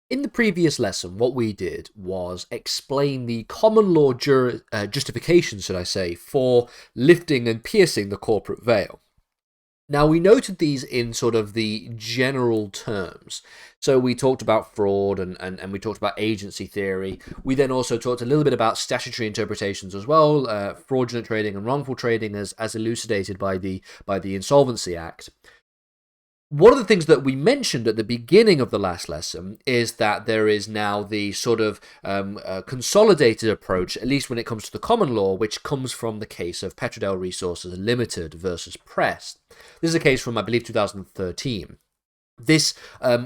In the previous lesson, what we did was explain the common law justification, should I say, for lifting and piercing the corporate veil. Now, we noted these in sort of the general terms. So we talked about fraud and we talked about agency theory. We then also talked a little bit about statutory interpretations as well, fraudulent trading and wrongful trading as elucidated by the Insolvency Act. One of the things that we mentioned at the beginning of the last lesson is that there is now the sort of consolidated approach, at least when it comes to the common law, which comes from the case of Petrodel Resources Limited versus Prest. This is a case from, I believe, 2013. This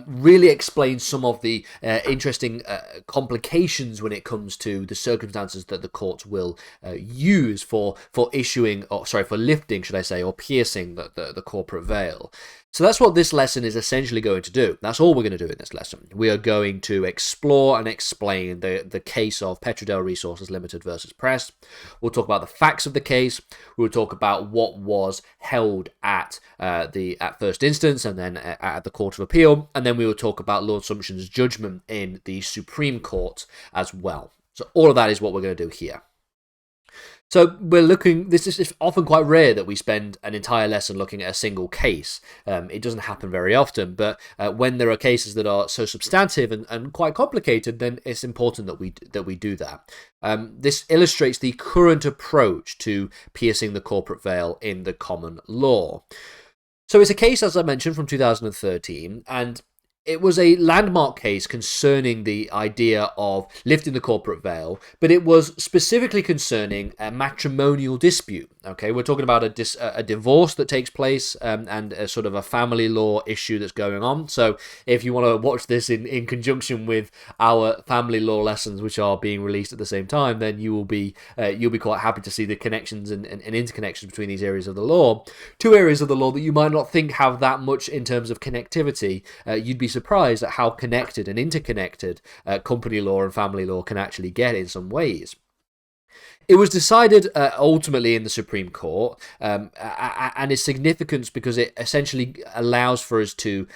really explains some of the interesting complications when it comes to the circumstances that the courts will use for lifting, should I say, or piercing the corporate veil. So that's what this lesson is essentially going to do. That's all we're going to do in this lesson. We are going to explore and explain the case of Petrodel Resources Limited versus Prest. We'll talk about the facts of the case. We'll talk about what was held at first instance and then at the Court of Appeal. And then we will talk about Lord Sumption's judgment in the Supreme Court as well. So all of that is what we're going to do here. So this is often quite rare that we spend an entire lesson looking at a single case. It doesn't happen very often, but when there are cases that are so substantive and quite complicated, then it's important that we do that. This illustrates the current approach to piercing the corporate veil in the common law. So it's a case, as I mentioned, from 2013, and it was a landmark case concerning the idea of lifting the corporate veil, but it was specifically concerning a matrimonial dispute. Okay, we're talking about a divorce that takes place and a sort of a family law issue that's going on. So if you want to watch this in conjunction with our family law lessons, which are being released at the same time, then you'll be quite happy to see the connections and interconnections between these areas of the law. Two areas of the law that you might not think have that much in terms of connectivity. You'd be surprised at how connected and interconnected company law and family law can actually get in some ways. It was decided ultimately in the Supreme Court, and its significance because it essentially allows for us to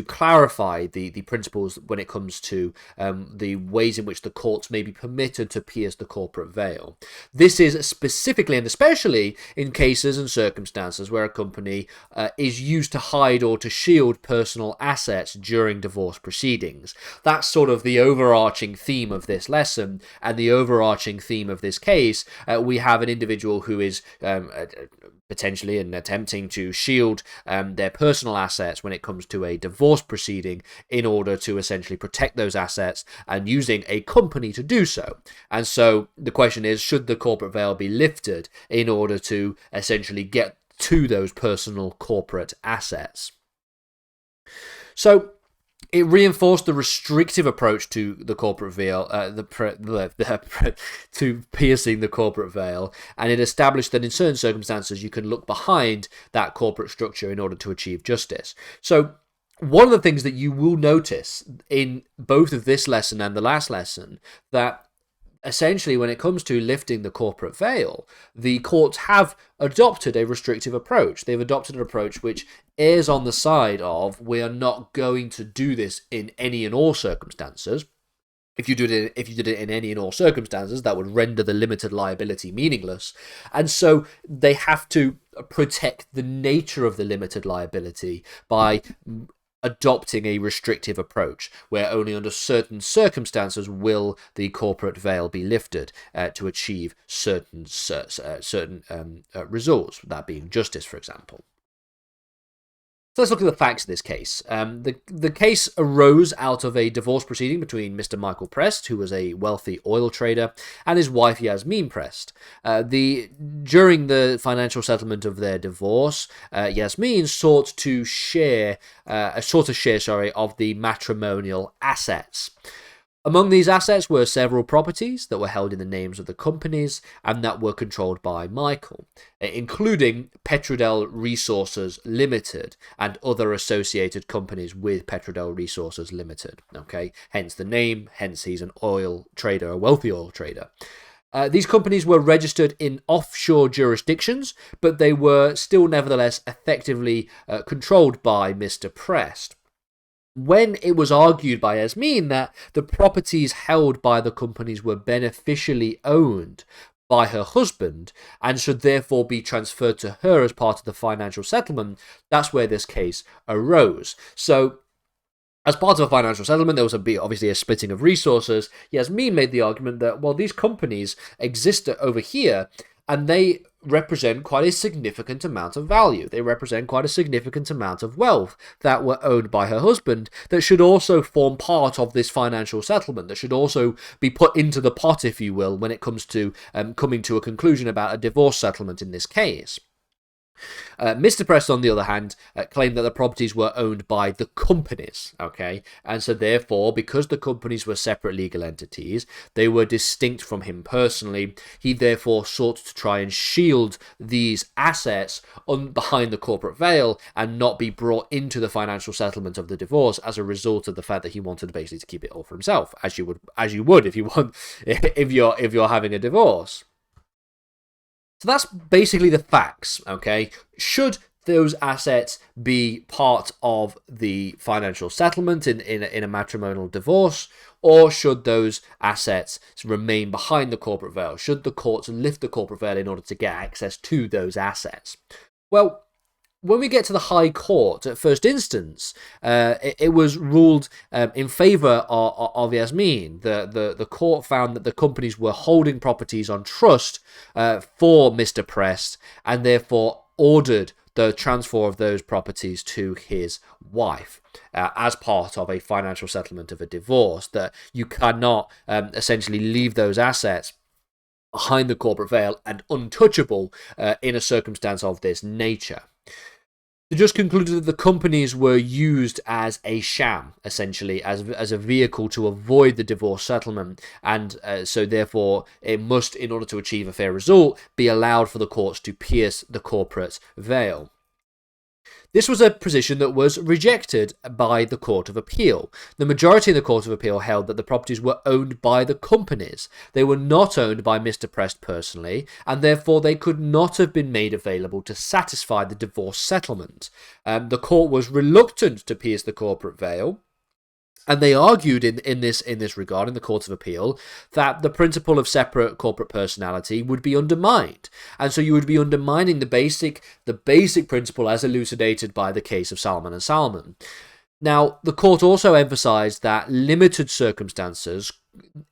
clarify the principles when it comes to the ways in which the courts may be permitted to pierce the corporate veil. This is specifically and especially in cases and circumstances where a company is used to hide or to shield personal assets during divorce proceedings. That's sort of the overarching theme of this lesson and the overarching theme of this case. We have an individual who is potentially attempting to shield their personal assets when it comes to a divorce proceeding in order to essentially protect those assets and using a company to do so. And so the question is, should the corporate veil be lifted in order to essentially get to those personal corporate assets? So it reinforced the restrictive approach to the corporate veil, to piercing the corporate veil, and it established that in certain circumstances you can look behind that corporate structure in order to achieve justice. So one of the things that you will notice in both of this lesson and the last lesson, that essentially, when it comes to lifting the corporate veil, the courts have adopted a restrictive approach. They've adopted an approach which errs on the side of, we are not going to do this in any and all circumstances. If you did it in any and all circumstances, that would render the limited liability meaningless. And so they have to protect the nature of the limited liability by adopting a restrictive approach, where only under certain circumstances will the corporate veil be lifted to achieve certain results, that being justice, for example. So let's look at the facts of this case. The case arose out of a divorce proceeding between Mr. Michael Prest, who was a wealthy oil trader, and his wife Yasmin Prest. During the financial settlement of their divorce, Yasmin sought a share of the matrimonial assets. Among these assets were several properties that were held in the names of the companies and that were controlled by Michael, including Petrodel Resources Limited and other associated companies with Petrodel Resources Limited. Okay, hence the name, hence he's an oil trader, a wealthy oil trader. These companies were registered in offshore jurisdictions, but they were still nevertheless effectively controlled by Mr. Prest. when it was argued by Yasmin that the properties held by the companies were beneficially owned by her husband and should therefore be transferred to her as part of the financial settlement, that's where this case arose. So, as part of a financial settlement, there was obviously a splitting of resources. Yasmin made the argument that, well, these companies exist over here, and they represent quite a significant amount of value. They represent quite a significant amount of wealth that were owned by her husband that should also form part of this financial settlement, that should also be put into the pot, if you will, when it comes to coming to a conclusion about a divorce settlement in this case. Mr. Prest, on the other hand, claimed that the properties were owned by the companies, okay? And so therefore, because the companies were separate legal entities, they were distinct from him personally. He therefore sought to try and shield these assets behind the corporate veil and not be brought into the financial settlement of the divorce as a result of the fact that he wanted basically to keep it all for himself, as you would if you're having a divorce. So that's basically the facts, okay? Should those assets be part of the financial settlement in a matrimonial divorce, or should those assets remain behind the corporate veil? Should the courts lift the corporate veil in order to get access to those assets? Well, when we get to the High Court at first instance, it was ruled in favour of Yasmin. The court found that the companies were holding properties on trust for Mr. Prest and therefore ordered the transfer of those properties to his wife as part of a financial settlement of a divorce, that you cannot essentially leave those assets behind the corporate veil and untouchable in a circumstance of this nature. They just concluded that the companies were used as a sham, essentially, as a vehicle to avoid the divorce settlement, and so therefore it must, in order to achieve a fair result, be allowed for the courts to pierce the corporate veil. This was a position that was rejected by the Court of Appeal. The majority of the Court of Appeal held that the properties were owned by the companies. They were not owned by Mr. Prest personally, and therefore they could not have been made available to satisfy the divorce settlement. The court was reluctant to pierce the corporate veil, and they argued in this regard, in the Court of Appeal, that the principle of separate corporate personality would be undermined. And so you would be undermining the basic principle as elucidated by the case of Salmon and Salmon. Now, the court also emphasised that in limited circumstances,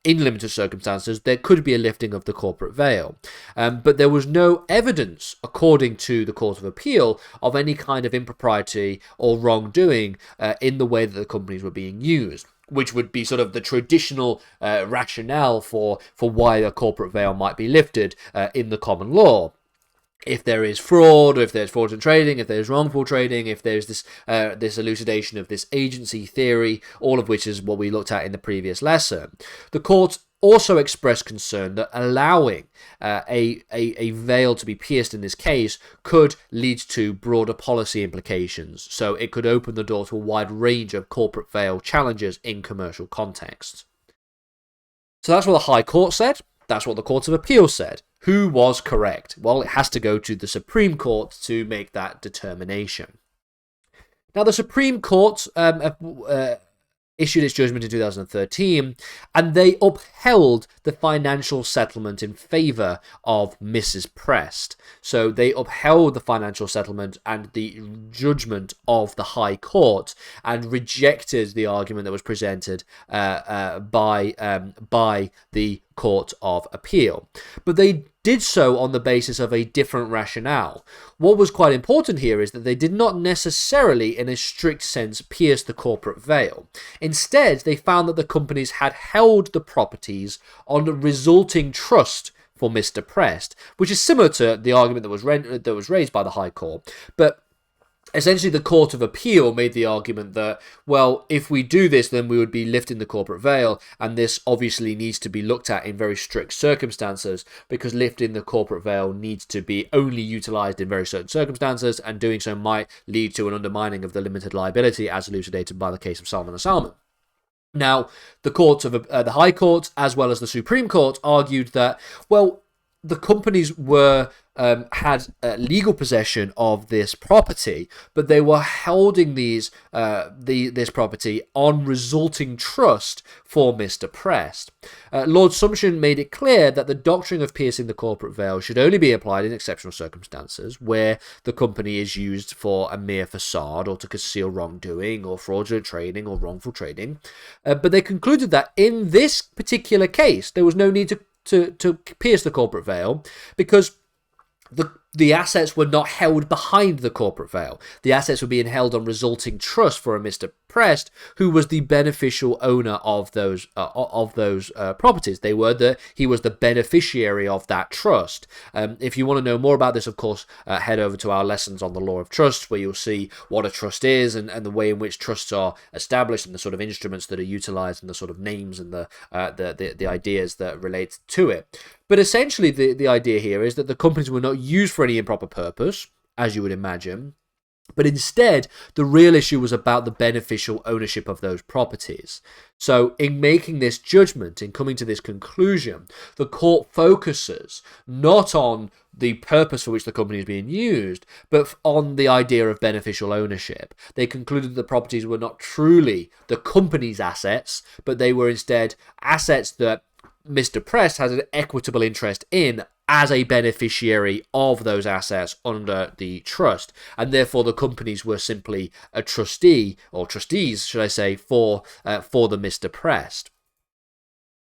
there could be a lifting of the corporate veil. But there was no evidence, according to the Court of Appeal, of any kind of impropriety or wrongdoing in the way that the companies were being used, which would be sort of the traditional rationale for why a corporate veil might be lifted in the common law. If there is fraud, or if there's fraudulent trading, if there's wrongful trading, if there's this elucidation of this agency theory, all of which is what we looked at in the previous lesson. The court also expressed concern that allowing a veil to be pierced in this case could lead to broader policy implications. So it could open the door to a wide range of corporate veil challenges in commercial contexts. So that's what the High Court said. That's what the Court of Appeal said. Who was correct? Well, it has to go to the Supreme Court to make that determination. Now, the Supreme Court issued its judgment in 2013, and they upheld the financial settlement in favour of Mrs. Prest. So they upheld the financial settlement and the judgment of the High Court and rejected the argument that was presented by the Court of Appeal. But they did so on the basis of a different rationale. What was quite important here is that they did not necessarily, in a strict sense, pierce the corporate veil. Instead, they found that the companies had held the properties on the resulting trust for Mr. Prest, which is similar to the argument that was raised by the High Court. But essentially, the Court of Appeal made the argument that, well, if we do this, then we would be lifting the corporate veil, and this obviously needs to be looked at in very strict circumstances, because lifting the corporate veil needs to be only utilised in very certain circumstances, and doing so might lead to an undermining of the limited liability, as elucidated by the case of Salmon and Salmon. Now, the High Court, as well as the Supreme Court, argued that, well, the companies were had legal possession of this property, but they were holding this property on resulting trust for Mr. Prest. Lord Sumption made it clear that the doctrine of piercing the corporate veil should only be applied in exceptional circumstances where the company is used for a mere facade or to conceal wrongdoing or fraudulent trading or wrongful trading. But they concluded that in this particular case, there was no need to pierce the corporate veil because the assets were not held behind the corporate veil. The assets were being held on resulting trust for a Mr. Prest, who was the beneficial owner of those properties. He was the beneficiary of that trust. If you want to know more about this, of course, head over to our lessons on the law of trusts, where you'll see what a trust is and the way in which trusts are established and the sort of instruments that are utilized and the sort of names and the ideas that relate to it. But essentially, the idea here is that the companies were not used for any improper purpose, as you would imagine, but instead, the real issue was about the beneficial ownership of those properties. So, in making this judgment, in coming to this conclusion, the court focuses not on the purpose for which the company is being used, but on the idea of beneficial ownership. They concluded that the properties were not truly the company's assets, but they were instead assets that Mr. Prest has an equitable interest in as a beneficiary of those assets under the trust, and therefore the companies were simply a trustee, or trustees, should I say, for the Mr. Prest.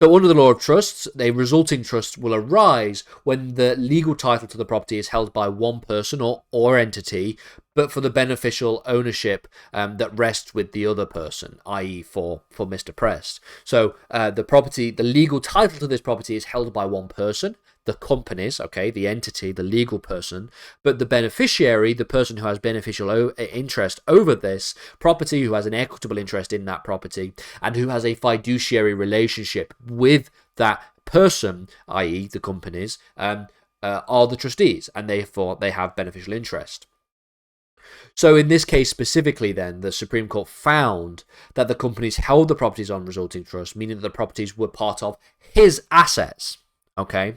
So under the law of trusts, a resulting trust will arise when the legal title to the property is held by one person or entity, but for the beneficial ownership that rests with the other person, i.e. for Mr. Prest. So the legal title to this property is held by one person, the companies, okay, the entity, the legal person, but the beneficiary, the person who has beneficial interest over this property, who has an equitable interest in that property, and who has a fiduciary relationship with that person, i.e. the companies, are the trustees, and therefore they have beneficial interest. So in this case specifically then, the Supreme Court found that the companies held the properties on resulting trust, meaning that the properties were part of his assets, okay?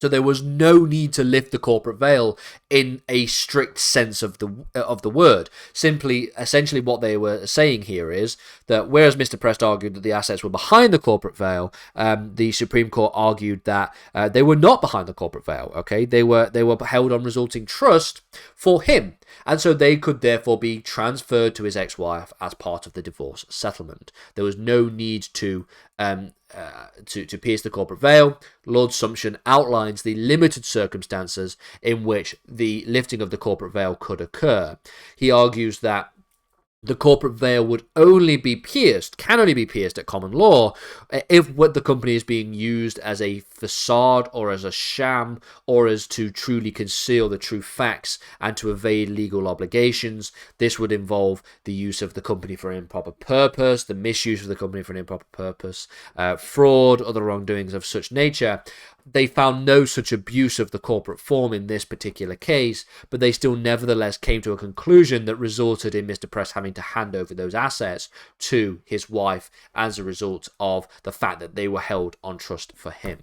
So there was no need to lift the corporate veil in a strict sense of the word. Essentially what they were saying here is that whereas Mr. Prest argued that the assets were behind the corporate veil, the Supreme Court argued that they were not behind the corporate veil. Okay, they were held on resulting trust for him, and so they could therefore be transferred to his ex-wife as part of the divorce settlement. There was no need to pierce the corporate veil. Lord Sumption outlines the limited circumstances in which the lifting of the corporate veil could occur. He argues that the corporate veil can only be pierced at common law if what the company is being used as a facade or as a sham or as to truly conceal the true facts and to evade legal obligations. This would involve the use of the company for an improper purpose, the misuse of the company for an improper purpose, fraud, other wrongdoings of such nature. They found no such abuse of the corporate form in this particular case, but they still nevertheless came to a conclusion that resulted in Mr. Prest having to hand over those assets to his wife as a result of the fact that they were held on trust for him.